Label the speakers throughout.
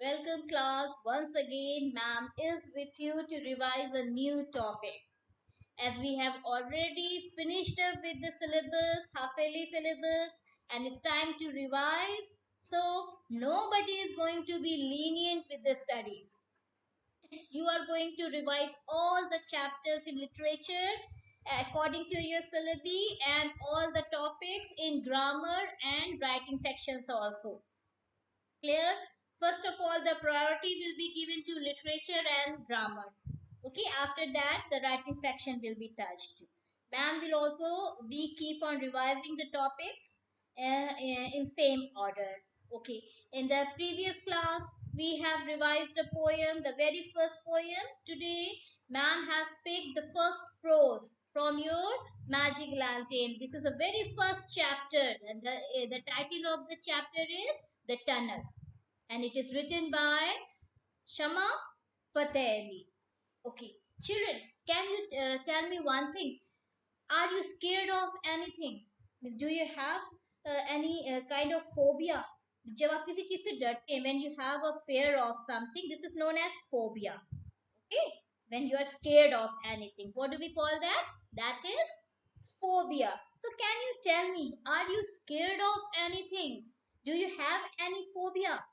Speaker 1: Welcome class. Once again, ma'am is with you to revise a new topic. As we have already finished up with the syllabus, half-yearly syllabus, and it's time to revise. So nobody is going to be lenient with the studies. You are going to revise all the chapters in literature according to your syllabi and all the topics in grammar and writing sections also. Clear? First of all, the priority will be given to literature and grammar. Okay, after that, the writing section will be touched. Ma'am will also be keep on revising the topics in same order. Okay, in the previous class, we have revised a poem, the very first poem. Today, ma'am has picked the first prose from your magic lantern. This is a very first chapter, and the title of the chapter is The Tunnel, and it is written by Shama Pateli. Okay, children, can you tell me one thing? Are you scared of anything? Means, do you have any kind of phobia? जब आप किसी चीज से डरते हैं, when you have a fear of something, this is known as phobia. Okay, when you are scared of anything, what do we call that? That is phobia. So, can you tell me, are you scared of anything? Do you have any phobia?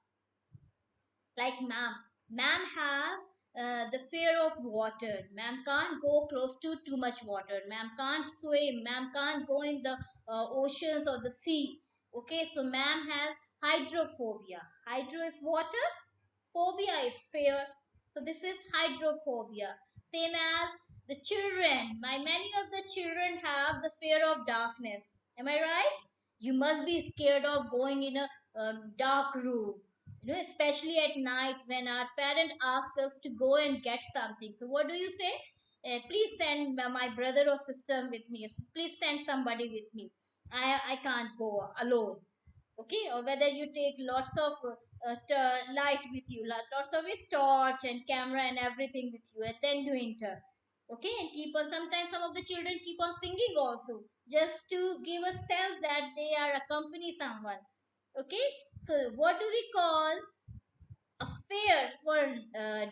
Speaker 1: Like ma'am has the fear of water. Ma'am can't go close to too much water. Ma'am can't swim. Ma'am can't go in the oceans or the sea. Okay, so ma'am has hydrophobia. Hydro is water, phobia is fear. So this is hydrophobia. Same as the children. Many of the children have the fear of darkness. Am I right? You must be scared of going in a dark room, especially at night when our parent asks us to go and get something. So what do you say? Please send my brother or sister with me. Please send somebody with me. I can't go alone. Okay, or whether you take lots of light with you, lots of his torch and camera and everything with you, and then you enter. Okay, and keep on, sometimes some of the children keep on singing also, just to give a sense that they are accompany someone. Okay, so what do we call a fear for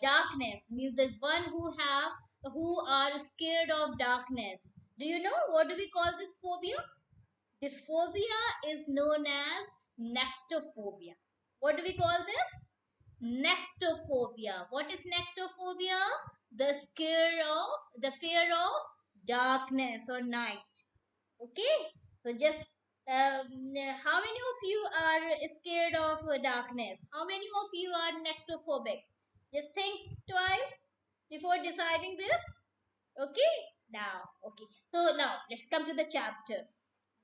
Speaker 1: darkness? Means the one who are scared of darkness. Do you know what do we call this phobia? This phobia is known as nectophobia. What do we call this? Nectophobia. What is nectophobia? The fear of darkness or night. Okay, so just how many of you are scared of darkness? How many of you are nectophobic? Just think twice before deciding this. Okay, now, okay, so now let's come to the chapter.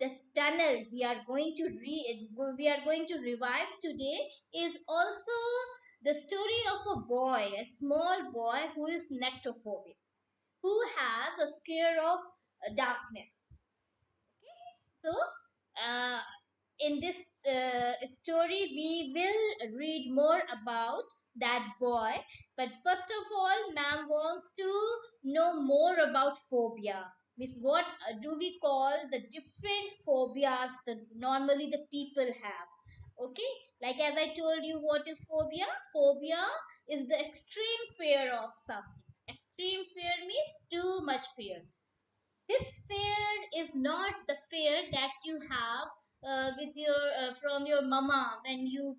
Speaker 1: The tunnel we are going to revise today is also the story of a boy, a small boy who is nectophobic, who has a scare of darkness. So, uh, in this story, we will read more about that boy. But first of all, ma'am wants to know more about phobia. Means what do we call the different phobias that normally the people have? Okay, like as I told you, what is phobia? Phobia is the extreme fear of something. Extreme fear means too much fear. This fear is not the fear that you have with your from your mama when you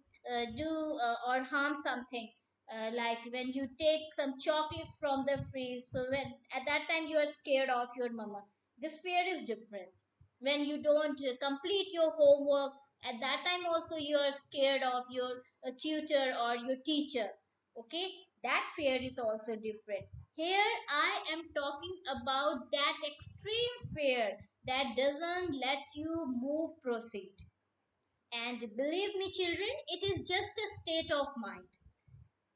Speaker 1: do or harm something, like when you take some chocolates from the fridge. So when at that time you are scared of your mama, this fear is different. When you don't complete your homework, at that time also you are scared of your tutor or your teacher. Okay, that fear is also different. Here I am talking about that extreme fear that doesn't let you move, proceed. And believe me, children, it is just a state of mind.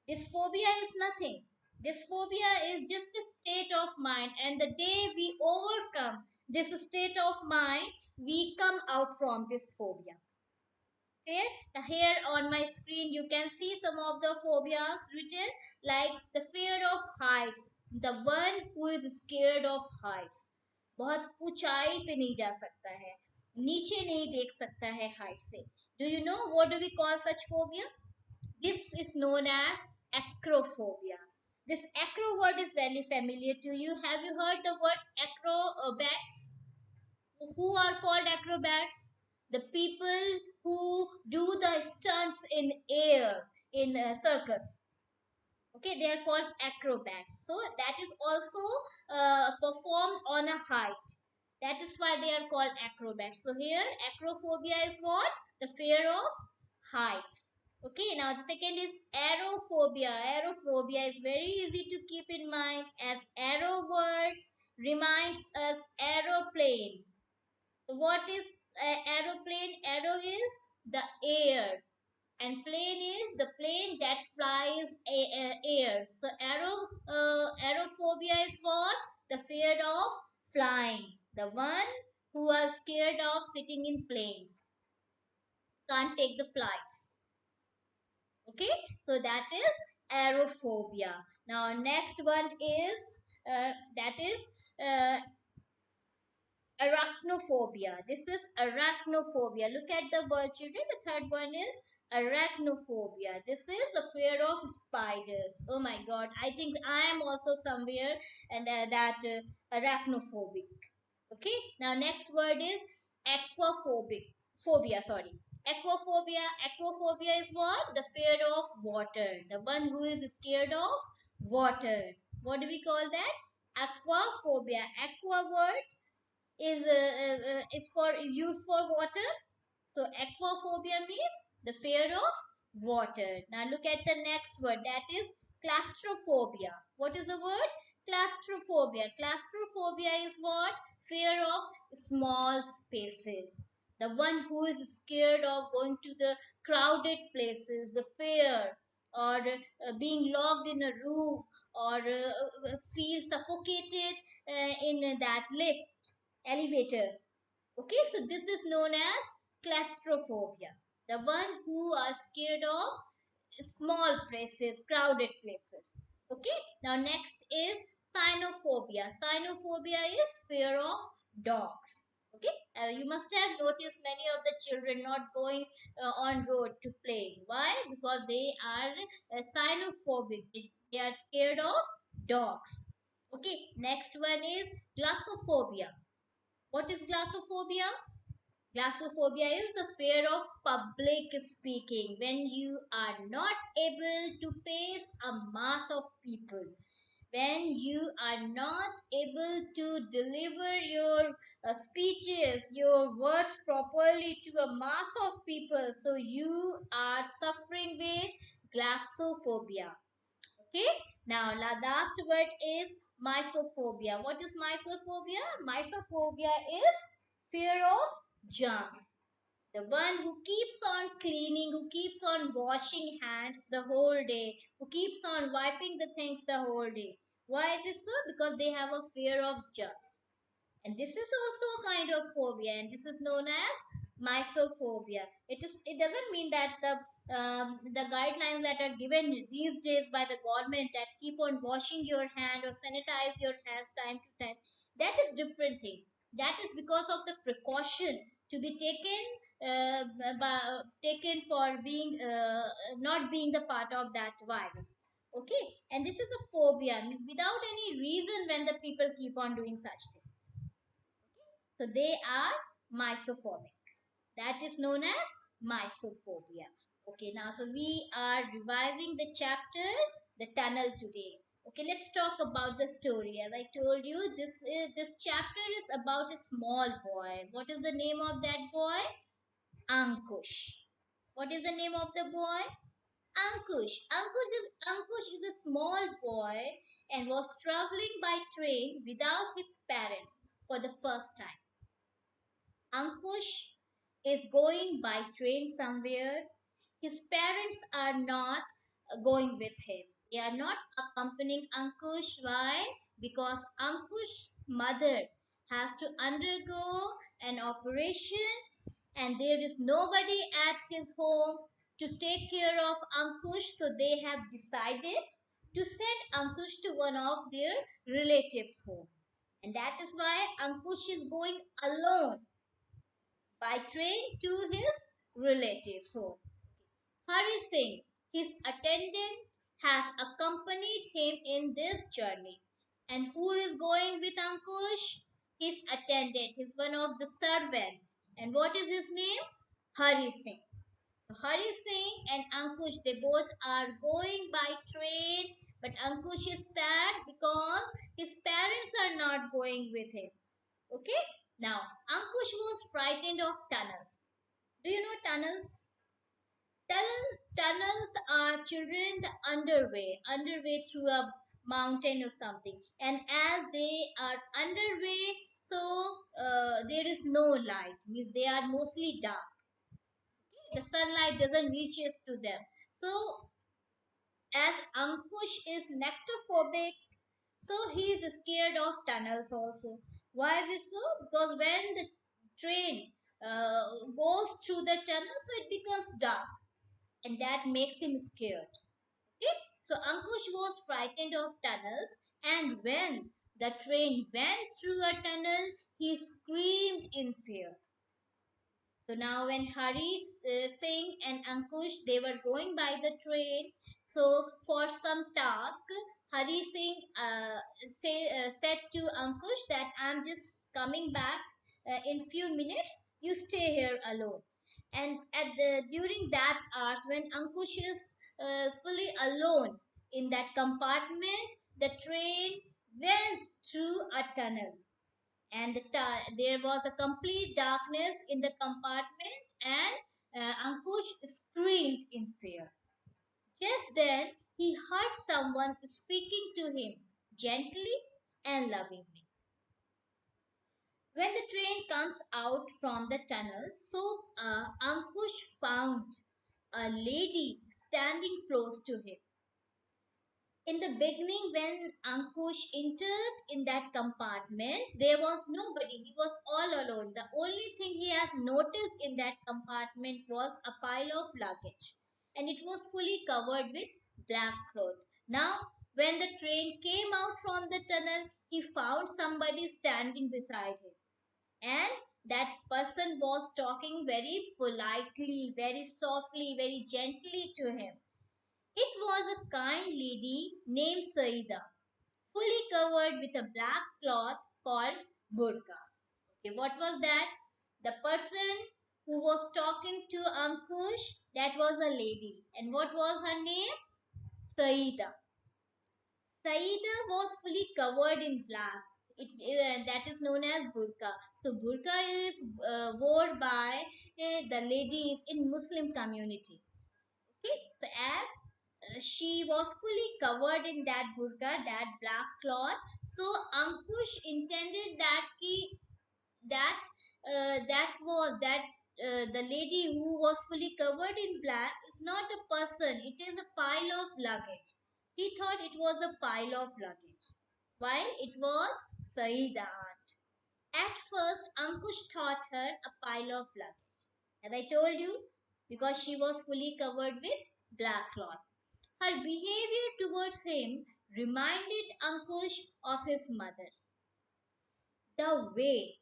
Speaker 1: This phobia is nothing. This phobia is just a state of mind, and the day we overcome this state of mind, we come out from this phobia. Here on my screen you can see some of the phobias written, like the fear of heights. The one who is scared of heights, बहुत ऊंचाई पे नहीं जा सकता है, नीचे नहीं देख सकता है हाइट से. Do you know what do we call such phobia? This is known as acrophobia. This acro word is very familiar to you. Have you heard the word acrobats? Who are called acrobats? The people who do the stunts in air in a circus. Okay, they are called acrobats. So that is also performed on a height. That is why they are called acrobats. So here acrophobia is what? The fear of heights. Okay, now the second is aerophobia. Aerophobia is very easy to keep in mind, as aero word reminds us aeroplane. So what is aeroplane? Aero is the air, and plane is the plane that flies air. So aerophobia is what? The fear of flying. The one who are scared of sitting in planes, can't take the flights. Okay, so that is aerophobia. Now next one is that is uh, arachnophobia. This is arachnophobia. Look at the word, children. The third one is arachnophobia. This is the fear of spiders. Oh my god, I think I am also somewhere and that arachnophobic. Okay, now next word is aquaphobic. Phobia, sorry. Aquaphobia. Aquaphobia is what? The fear of water. The one who is scared of water. What do we call that? Aquaphobia. Aqua word is for used for water. So aquaphobia means the fear of water. Now look at the next word, that is claustrophobia. What is the word? Claustrophobia. Claustrophobia is what? Fear of small spaces. The one who is scared of going to the crowded places, the fear, or being locked in a room, or feel suffocated in that lift, elevators. Okay, so this is known as claustrophobia. The one who are scared of small places, crowded places. Okay, now next is cynophobia. Cynophobia is fear of dogs. Okay, you must have noticed many of the children not going on road to play. Why? Because they are cynophobic. They are scared of dogs. Okay, next one is glossophobia. What is glossophobia? Glossophobia is the fear of public speaking, when you are not able to face a mass of people, when you are not able to deliver your speeches, your words properly to a mass of people. So you are suffering with glossophobia. Okay, now the last word is mysophobia. What is mysophobia? Mysophobia is fear of germs. The one who keeps on cleaning, who keeps on washing hands the whole day, who keeps on wiping the things the whole day. Why it is so? Because they have a fear of germs. And this is also a kind of phobia, and this is known as mysophobia. It doesn't mean that the guidelines that are given these days by the government, that keep on washing your hand or sanitize your hands time to time, that is different thing. That is because of the precaution to be taken, taken for being not being the part of that virus. Okay, and this is a phobia, means without any reason when the people keep on doing such things. So they are misophobic. That is known as misophobia. Okay, now so we are reviving the chapter, the tunnel today. Okay, let's talk about the story. As I told you, this chapter is about a small boy. What is the name of that boy? Ankush. What is the name of the boy? Ankush. Ankush is a small boy and was traveling by train without his parents for the first time. Ankush is going by train somewhere. His parents are not going with him. They are not accompanying Ankush. Why? Because Ankush's mother has to undergo an operation, and there is nobody at his home to take care of Ankush. So they have decided to send Ankush to one of their relatives' home. And that is why Ankush is going alone by train to his relatives. So, Hari Singh. His attendant has accompanied him in this journey. And who is going with Ankush? His attendant. He's one of the servants. And what is his name? Hari Singh. Hari Singh and Ankush, they both are going by train, but Ankush is sad because his parents are not going with him. Okay? Now, Ankush was frightened of tunnels. Do you know tunnels? Tunnels are children the underway through a mountain or something. And as they are underway, so there is no light, means they are mostly dark. The sunlight doesn't reaches to them. So as Ankush is nectophobic, so he is scared of tunnels also. Why is it so? Because when the train goes through the tunnel, so it becomes dark, and that makes him scared. Okay, so Ankush was frightened of tunnels, and when the train went through a tunnel, he screamed in fear. So now when Hari Singh and Ankush, they were going by the train. So for some task, Hari Singh said to Ankush that I'm just coming back in few minutes. You stay here alone. And at the during that hours when Ankush is fully alone in that compartment, the train went through a tunnel, and there was a complete darkness in the compartment, and Ankush screamed in fear. Just then he heard someone speaking to him gently and lovingly. When the train comes out from the tunnel, so Ankush found a lady standing close to him. In the beginning, when Ankush entered in that compartment, there was nobody. He was all alone. The only thing he has noticed in that compartment was a pile of luggage, and it was fully covered with black cloth. Now, when the train came out from the tunnel, he found somebody standing beside him, and that person was talking very politely, very softly, very gently to him. It was a kind lady named Saida, fully covered with a black cloth called burqa. Okay, what was that? The person who was talking to Ankush, that was a lady. And what was her name? Saida. Saida was fully covered in black. That is known as burqa. So burqa is worn by the ladies in Muslim community. Okay, so as she was fully covered in that burqa, that black cloth, so Ankush intended that that was that the lady who was fully covered in black is not a person, it is a pile of luggage. He thought it was a pile of luggage, while it was Saida aunt. At first, Ankush thought her a pile of luggage. As I told you, because she was fully covered with black cloth. Her behavior towards him reminded Ankush of his mother. The way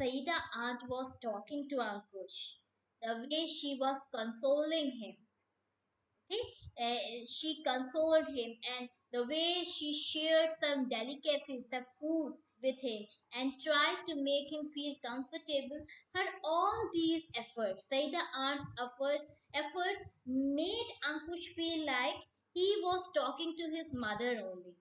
Speaker 1: Saida aunt was talking to Ankush, the way she was consoling him, okay, she consoled him, and the way she shared some delicacies, some food with him, and tried to make him feel comfortable. Her all these efforts, Saida aunt's efforts made Ankush feel like he was talking to his mother only.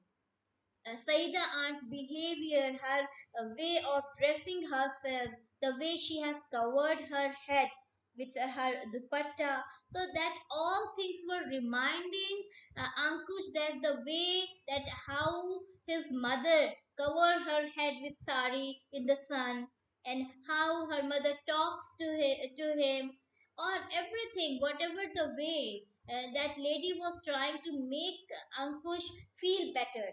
Speaker 1: Saida aunt's behavior, her way of dressing herself, the way she has covered her head with her dupatta, so that all things were reminding Ankush that the way that how his mother covered her head with sari in the sun, and how her mother talks to him, or everything, whatever the way that lady was trying to make Ankush feel better,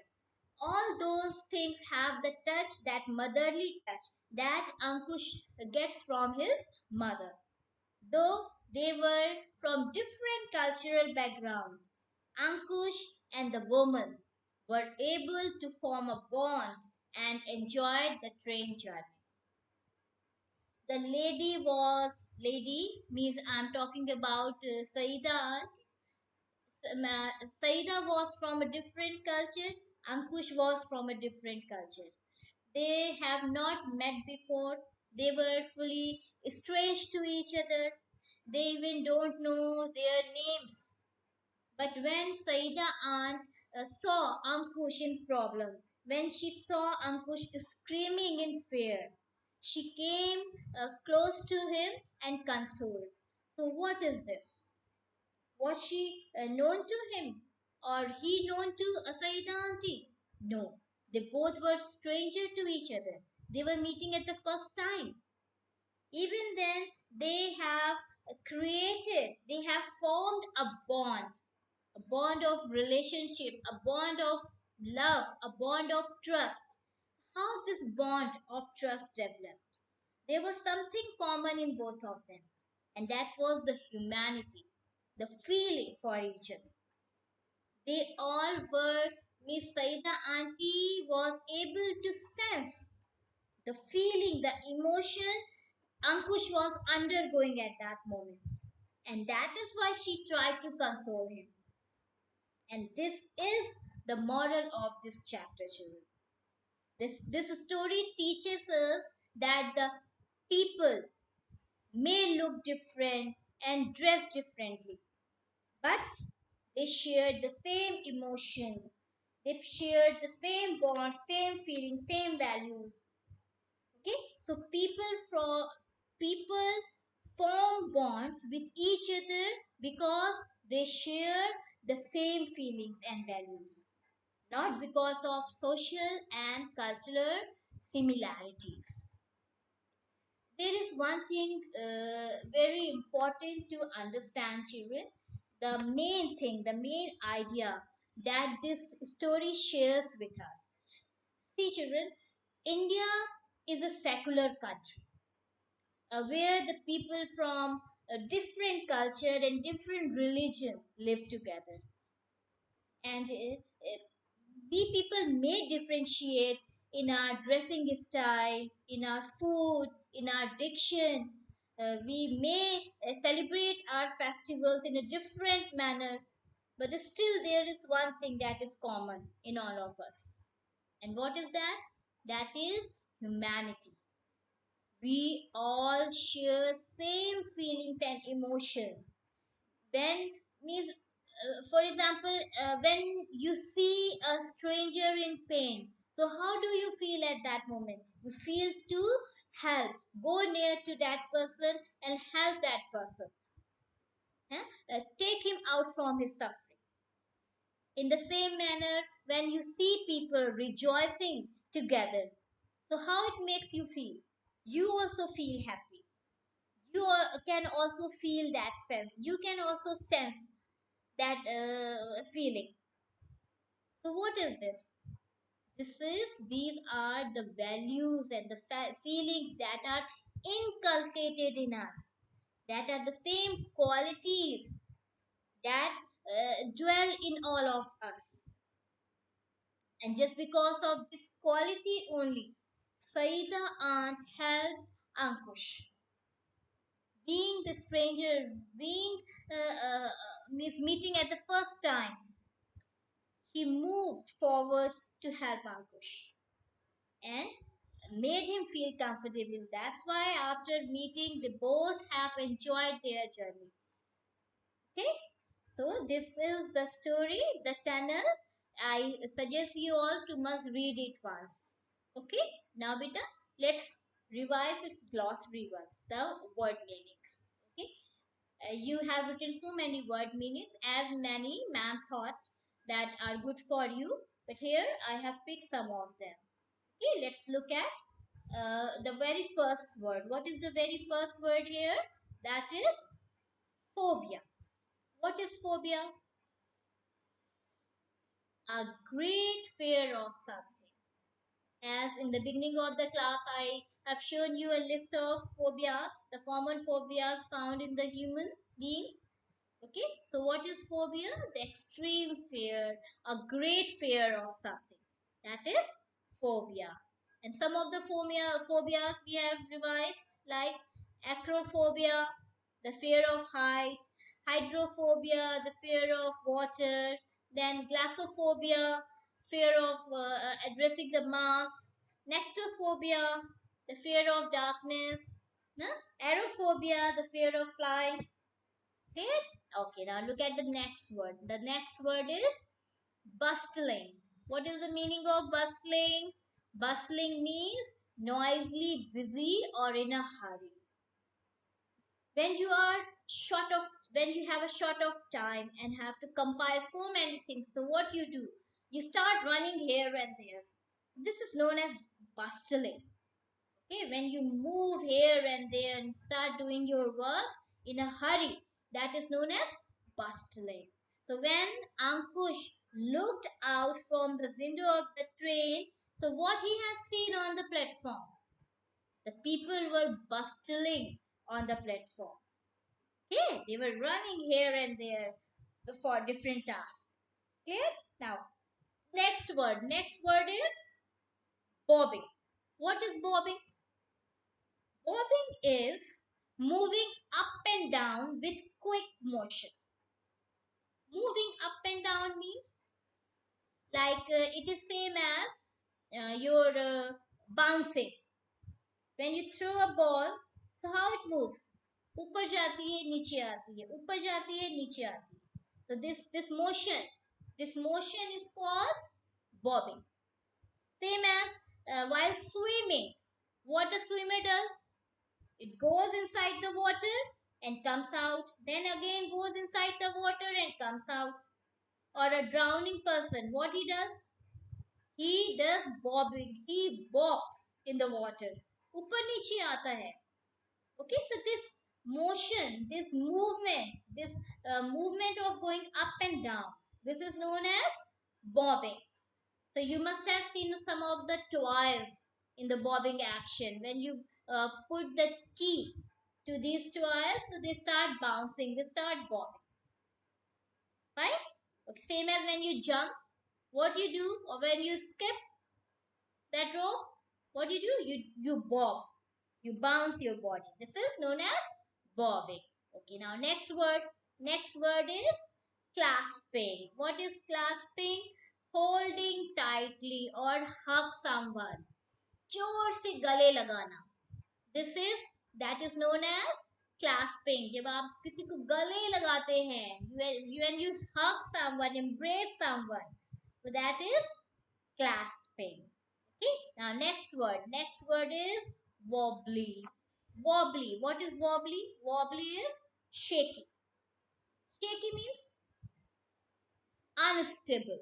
Speaker 1: all those things have the touch, that motherly touch that Ankush gets from his mother. Though they were from different cultural background, Ankush and the woman were able to form a bond and enjoyed the train journey. The lady means I'm talking about Saida aunt. Saida was from a different culture, Ankush was from a different culture. They have not met before, they were fully strange to each other, they even don't know their names. But when Saida aunt saw Ankush in problem, when she saw Ankush screaming in fear, she came close to him and consoled. So what is this? Was she known to him or he known to Saida auntie? No, they both were stranger to each other. They were meeting at the first time. Even then, they have they have formed a bond of relationship, a bond of love, a bond of trust. How this bond of trust developed? There was something common in both of them, and that was the humanity, the feeling for each other. They all were, Miss Saida auntie was able to sense the feeling, the emotion Ankush was undergoing at that moment. And that is why she tried to console him. And this is the moral of this chapter, children. This story teaches us that the people may look different and dress differently, but they shared the same emotions. They shared the same bonds, same feelings, same values. Okay, so people form bonds with each other because they share the same feelings and values, not because of social and cultural similarities. There is one thing very important to understand, children. The main thing, the main idea that this story shares with us. See, children, India is a secular country where the people from a different culture and different religion live together. And we people may differentiate in our dressing style, in our food, in our diction. We may celebrate our festivals in a different manner, but still there is one thing that is common in all of us. And what is that? That is humanity. We all share same feelings and emotions. When means For example, when you see a stranger in pain, so how do you feel at that moment? You feel to help, go near to that person and help that person, take him out from his suffering. In the same manner, when you see people rejoicing together, so how it makes you feel? You also feel happy. Can also feel that sense. You can also sense that feeling. So what is this? These are the values and the feelings that are inculcated in us, that are the same qualities that dwell in all of us. And just because of this quality only, Saida aunt helped Ankush. Being the stranger, being means meeting at the first time, he moved forward to help Ankush and made him feel comfortable. That's why after meeting, they both have enjoyed their journey. Okay, so this is the story, The Tunnel. I suggest you all to must read it once. Okay, now beta, let's revise its glossary once, the word meanings. Okay, you have written so many word meanings, as many ma'am thought that are good for you, but here I have picked some of them. Okay, let's look at the very first word. What is the very first word here? That is phobia. What is phobia? A great fear of something. As in the beginning of the class, I have shown you a list of phobias, the common phobias found in the human beings. Okay, so what is phobia? The extreme fear, a great fear of something. That is phobia. And some of the phobias we have revised, like acrophobia, the fear of height, hydrophobia, the fear of water, then glossophobia, fear of addressing the mass, nectophobia, the fear of darkness, no? Aerophobia, the fear of flying. See it? Okay, now look at the next word. The next word is bustling. What is the meaning of bustling? Bustling means noisily busy or in a hurry. When you are short of, when you have a short of time and have to compile so many things, so what you do, you start running here and there. This is known as bustling. Okay, when you move here and there and start doing your work in a hurry, that is known as bustling. So when Ankush looked out from the window of the train, so what he has seen on the platform, the people were bustling on the platform. Okay, they were running here and there for different tasks. Clear? Now, next word is bobbing. What is bobbing? Bobbing is moving up and down with quick motion. Moving up and down means like it is same as your bouncing. When you throw a ball, so how it moves? ऊपर जाती है नीचे आती है ऊपर जाती है नीचे आती है. So this motion is called bobbing. Same as while swimming, what a swimmer does, it goes inside the water and comes out, then again goes inside the water and comes out. Or a drowning person, what he does? He does bobbing. He bobs in the water. ऊपर नीचे आता है. Okay, so this motion, this movement of going up and down, this is known as bobbing. So you must have seen some of the toys in the bobbing action. When you put the key to these toys, so they start bouncing, they start bobbing. Right? Okay, same as when you jump, what you do, or when you skip that rope, what you do? You bob, you bounce your body. This is known as bobbing. Okay, now next word. Next word is clasping. What is clasping? Holding tightly or hug someone. जोर से गले लगाना. This is that is known as clasping. जब आप किसी को गले लगाते हैं, when you hug someone, embrace someone, so that is clasping. Okay. Now next word. Next word is wobbly. Wobbly. What is wobbly? Wobbly is shaky. Shaky means unstable.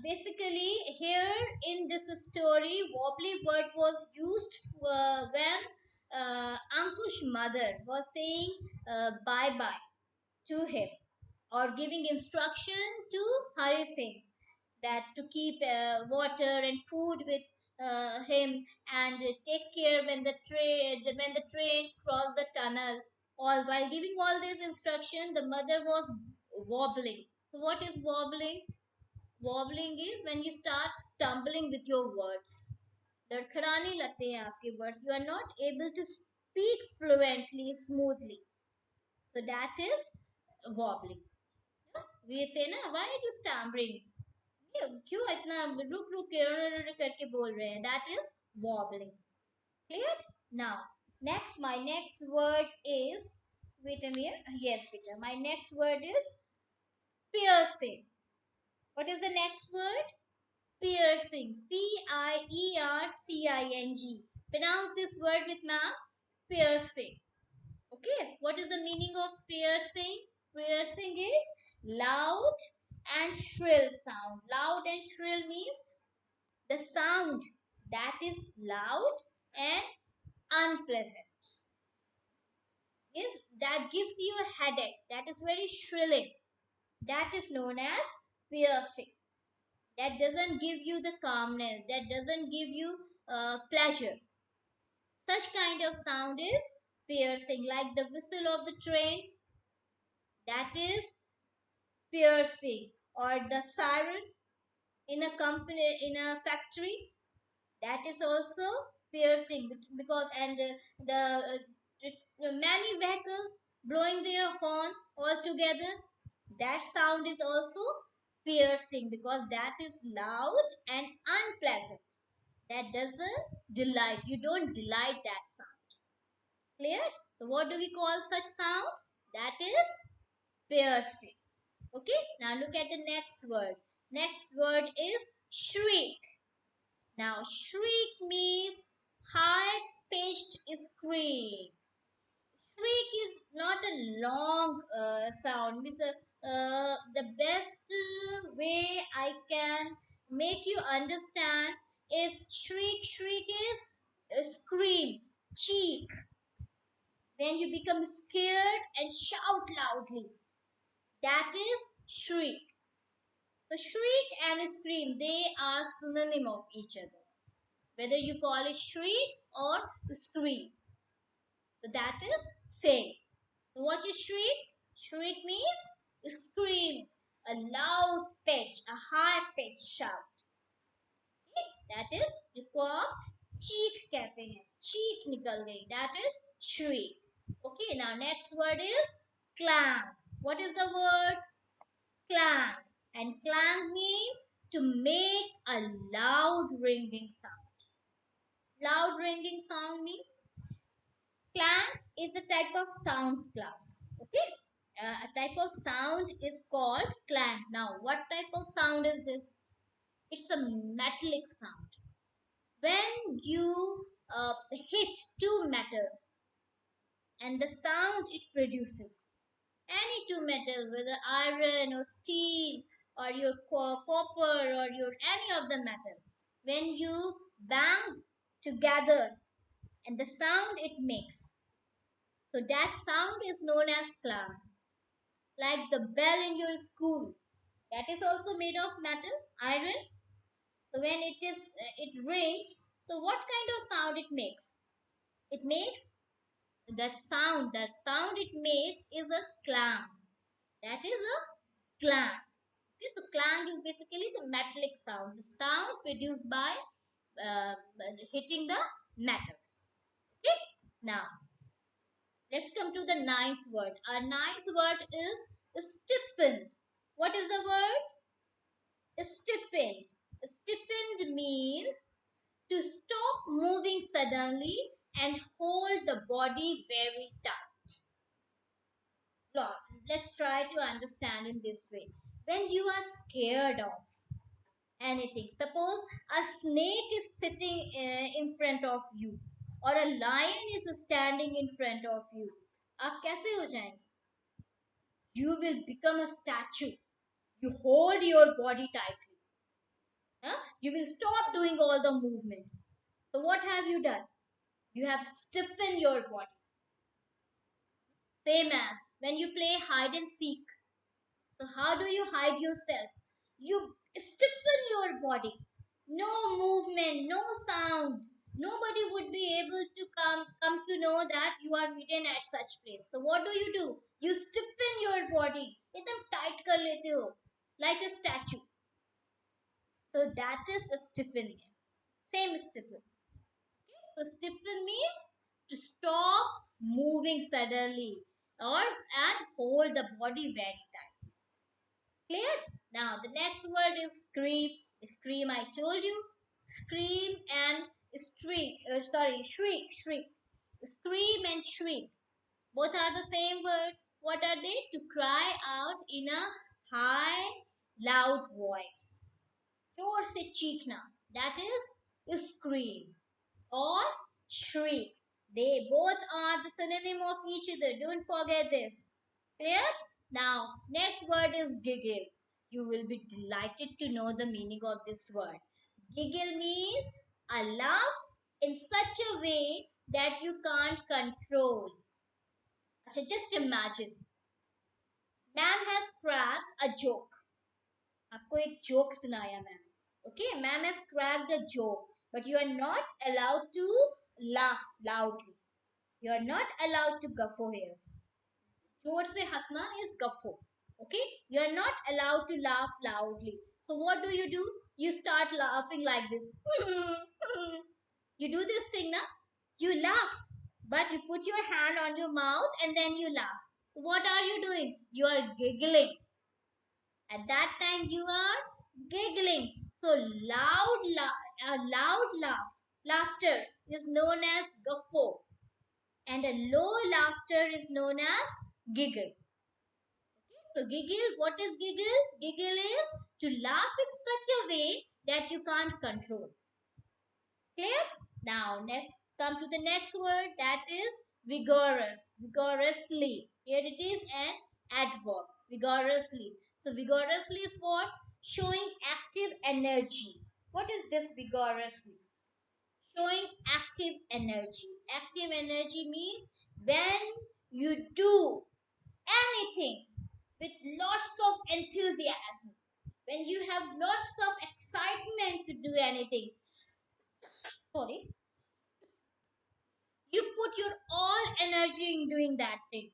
Speaker 1: Basically, here in this story, wobbly word was used when Ankush mother was saying bye bye to him or giving instruction to Hari Singh that to keep water and food with him and take care when the train crossed the tunnel. All while giving all these instruction, the mother was wobbling. So what is wobbling? Wobbling is when you start stumbling with your words. लड़खड़ाने लगते हैं आपके words. You are not able to speak fluently, smoothly. So that is wobbling. We say ना, why are you stammering? क्यों इतना रुक रुक के करके बोल रहे हैं? That is wobbling. Clear? Now, my next word is, wait a minute. Yes, Peter. My next word is piercing. What is the next word? Piercing. Piercing. Pronounce this word with ma'am. Piercing. Okay. What is the meaning of piercing? Piercing is loud and shrill sound. Loud and shrill means the sound that is loud and unpleasant. Is that gives you a headache. That is very shrilling. That is known as piercing. That doesn't give you the calmness, that doesn't give you pleasure. Such kind of sound is piercing, like the whistle of the train, that is piercing, or the siren in a company, in a factory, that is also piercing. Because and the many vehicles, blowing their horn all together. That sound is also piercing because that is loud and unpleasant. That doesn't delight. You don't delight that sound. Clear? So what do we call such sound? That is piercing. Okay, now look at the next word. Next word is shriek. Now shriek means high pitched scream. Shriek is not a long sound. It's the best way I can make you understand is shriek. Shriek is scream, cheek. When you become scared and shout loudly, that is shriek. So shriek and scream, they are synonym of each other. Whether you call it shriek or scream. So that is same. So what is shriek? Shriek means scream, a loud pitch, a high pitch shout. Okay? That is जिसको आप चीख कहते हैं, चीख निकल गई. That is shriek. Okay, now next word is clang. What is the word? Clang. And clang means to make a loud ringing sound. Loud ringing sound means clang is a type of sound class. Okay, a type of sound is called clang. Now what type of sound is this? It's a metallic sound. When you hit two metals and the sound it produces, any two metals, whether iron or steel or your copper or your any of the metal, when you bang together and the sound it makes, so that sound is known as clang. Like the bell in your school, that is also made of metal, iron. So when it rings, so what kind of sound it makes? It makes that sound it makes is a clang. That is a clang. Okay, so clang is basically the metallic sound, the sound produced by uh, hitting the metals. Okay, now let's come to the ninth word. Our ninth word is stiffened. What is the word? Stiffened. Stiffened means to stop moving suddenly and hold the body very tight. Now, let's try to understand in this way. When you are scared of anything, suppose a snake is sitting in front of you or a lion is standing in front of you, आप कैसे हो जाएंगे? You will become a statue. You hold your body tightly. Huh? You will stop doing all the movements. So what have you done? You have stiffened your body. Same as when you play hide and seek. So how do you hide yourself? You stiffen your body. No movement, no sound. Nobody would be able to come to know that you are hidden at such place. So what do? You stiffen your body. एकदम tight कर लेते हो, like a statue. So that is a stiffening. Same stiffen. So stiffen means to stop moving suddenly or and hold the body very tight. Clear? Now the next word is scream. Scream, I told you. Scream and shriek, shriek. Scream and shriek. Both are the same words. What are they? To cry out in a high, loud voice. जोर से चीखना. That is scream or shriek. They both are the synonym of each other. Don't forget this. Clear? Now, next word is giggle. You will be delighted to know the meaning of this word. Giggle means a laugh in such a way that you can't control. So just imagine. Ma'am has cracked a joke. आपको एक joke सुनाया ma'am. Okay, ma'am has cracked a joke, but you are not allowed to laugh loudly. You are not allowed to guffaw here. जोर से हंसना is guffaw. Okay, you are not allowed to laugh loudly. So what do? You start laughing like this. You do this thing, na? You laugh, but you put your hand on your mouth and then you laugh. What are you doing? You are giggling. At that time, you are giggling. So laughter is known as guffaw, and a low laughter is known as giggle. So giggle, what is giggle? Giggle is to laugh in such a way that you can't control. Clear? Now let's come to the next word, that is vigorous. Vigorously. Here it is an adverb. Vigorously. So vigorously is what? Showing active energy. What is this vigorously? Showing active energy. Active energy means when you do anything with lots of enthusiasm, when you have lots of excitement to do anything, sorry, you put your all energy in doing that thing,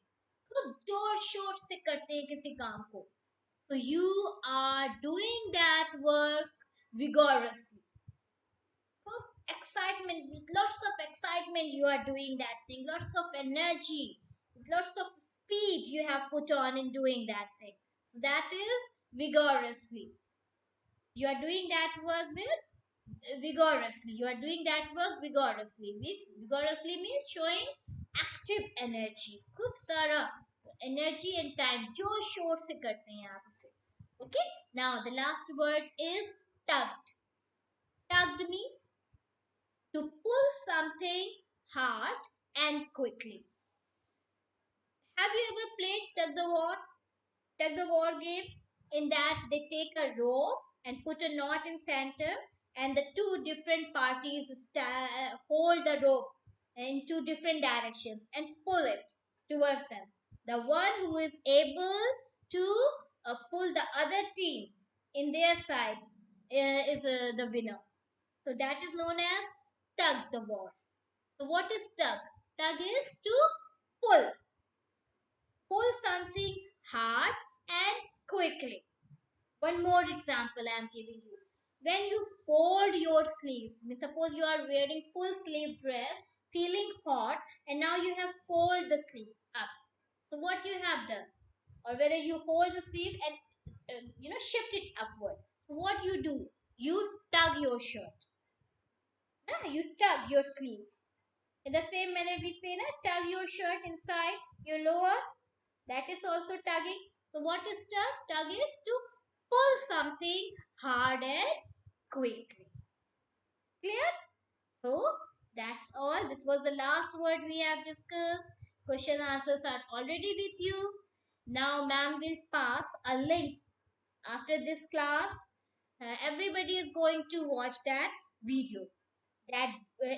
Speaker 1: तो जोर शोर से करते हैं किसी काम को, so you are doing that work vigorously. So excitement, with lots of excitement you are doing that thing, lots of energy, lots of speed you have put on in doing that thing, so that is vigorously. You are doing that work with vigorously. You are doing that work vigorously. Vigorously means showing active energy. खूब सारा energy and time जोश शोर से करते हैं आप उसे. Okay. Now the last word is tugged. Tugged means to pull something hard and quickly. Have you ever played tug the war? Tug the war game, in that they take a rope and put a knot in center, and the two different parties hold the rope in two different directions and pull it towards them. The one who is able to pull the other team in their side is the winner. So that is known as tug the war. So what is tug? Tug is to pull. Pull something hard and quickly. One more example I am giving you. When you fold your sleeves, suppose you are wearing full sleeve dress, feeling hot, and now you have fold the sleeves up. So what you have done, or whether you fold the sleeve and shift it upward. So what you do, you tug your shirt. You tug your sleeves. In the same manner we say that tug your shirt inside your lower. That is also tugging. So what is tug? Tug is to pull something hard and quickly. Clear? So that's all. This was the last word we have discussed. Question answers are already with you. Now ma'am will pass a link after this class. Everybody is going to watch that video. That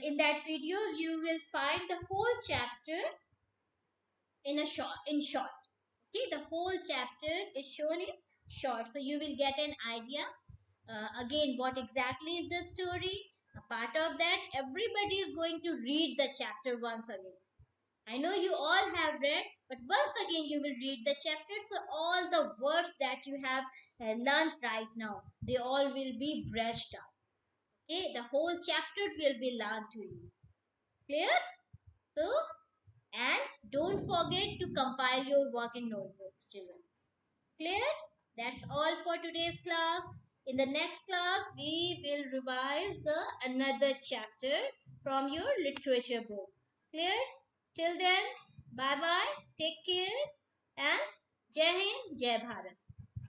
Speaker 1: in that video you will find the whole chapter in short. Okay, the whole chapter is shown in short, so you will get an idea again what exactly is the story. A part of that, everybody is going to read the chapter once again. I know you all have read, but once again you will read the chapter, so all the words that you have learned right now, they all will be brushed up. Okay, the whole chapter will be learned to you. Clear? So, and don't forget to compile your work in notebooks, children. Clear? That's all for today's class. In the next class, we will revise the another chapter from your literature book. Clear? Till then, bye bye, take care, and Jai Hind, Jai Bharat.